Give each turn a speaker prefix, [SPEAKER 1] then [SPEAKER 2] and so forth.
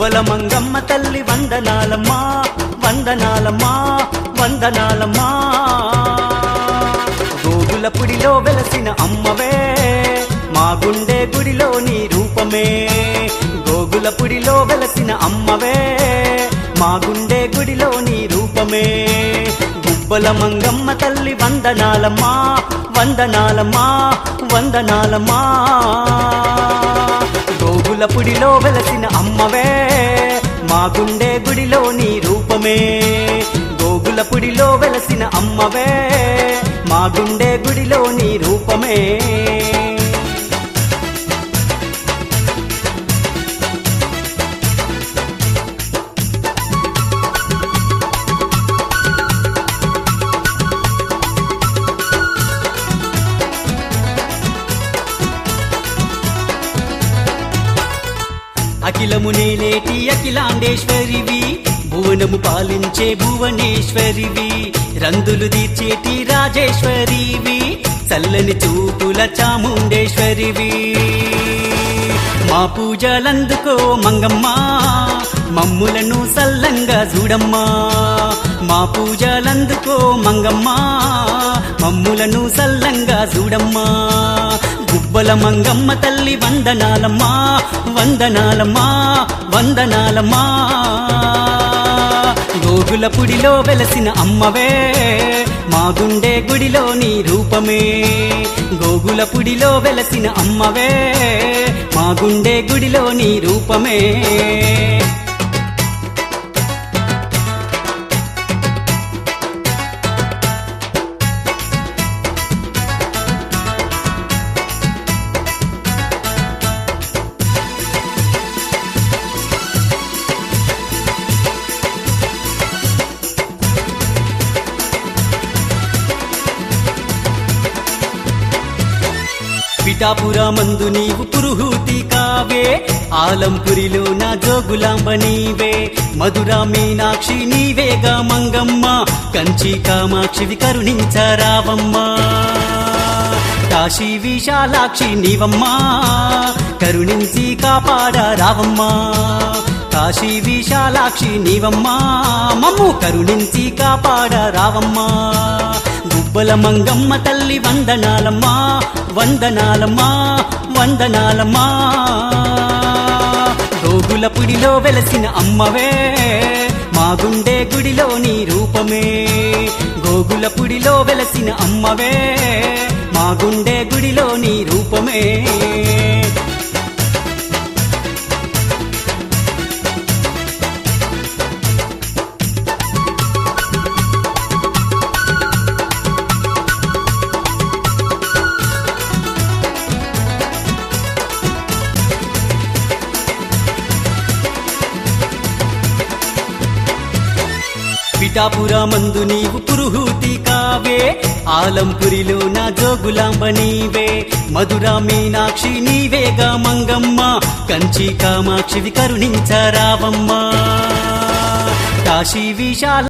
[SPEAKER 1] గుబ్బల మంగమ్మ తల్లి వందనాలమ్మా వందనాలమ్మా వందనాలమ్మా గోగులపుడిలో వెలసిన అమ్మవే మా గుండె గుడిలో నీ రూపమే గోగులపుడిలో వెలసిన అమ్మవే మా గుండె గుడిలో నీ రూపమే గుబ్బల మంగమ్మ తల్లి వందనాలమ్మా వందనాలమ్మా వందనాలమ్మా గోగులపుడిలో వెలసిన అమ్మవే మా గుండె గుడిలో నీ రూపమే గోగులపుడిలో వెలసిన అమ్మవే మా గుండె గుడిలో నీ రూపమే అఖిలము నేలేటి అఖిలాండేశ్వరివి భువనము పాలించే భువనేశ్వరివి రందులు తీర్చేటి రాజేశ్వరివి చల్లని చూపుల చాముండేశ్వరివి మా పూజలందుకో మంగమ్మ మమ్ములను సల్లంగా చూడమ్మా మా పూజలందుకో మంగమ్మ మమ్ములను సల్లంగా చూడమ్మా గుబ్బల మంగమ్మ తల్లి వందనాలమ్మా వందనాలమ్మా వందనాలమ్మా గోగులపుడిలో వెలసిన అమ్మవే మా గుండె గుడిలో నీ రూపమే గోగులపుడిలో వెలసిన అమ్మవే మా గుండె గుడిలో నీ రూపమే పిఠాపురమందు నీవు పురుహూతి కావే ఆలంపురిలో నా జోగులాంబ నీవే మధురా మీనాక్షి నీవేగా మంగమ్మ కంచి కామాక్షివి కరుణించరావమ్మా కాశీ విశాలాక్షి నీవమ్మా కరుణించి కాపాడరావమ్మా కాశీ విశాలాక్షి నీవమ్మా మమ్ము కరుణించి కాపాడరావమ్మా గుబ్బల మంగమ్మ తల్లి వందనాలమ్మా వందనాలమ్మా వందనాలమ్మా గోగులపుడిలో వెలసిన అమ్మవే మా గుండె గుడిలో నీ రూపమే గోగులపుడిలో వెలసిన అమ్మవే మా గుండె గుడిలో నీ రూపమే పిఠాపురమందు నీవు పురుహూతి కావే ఆలంపురిలో నా జోగులాంబ నీవే మధురా మీనాక్షి నీవేగా మంగమ్మ కంచి కామాక్షివి కరుణించరావమ్మా కాశీ విశాల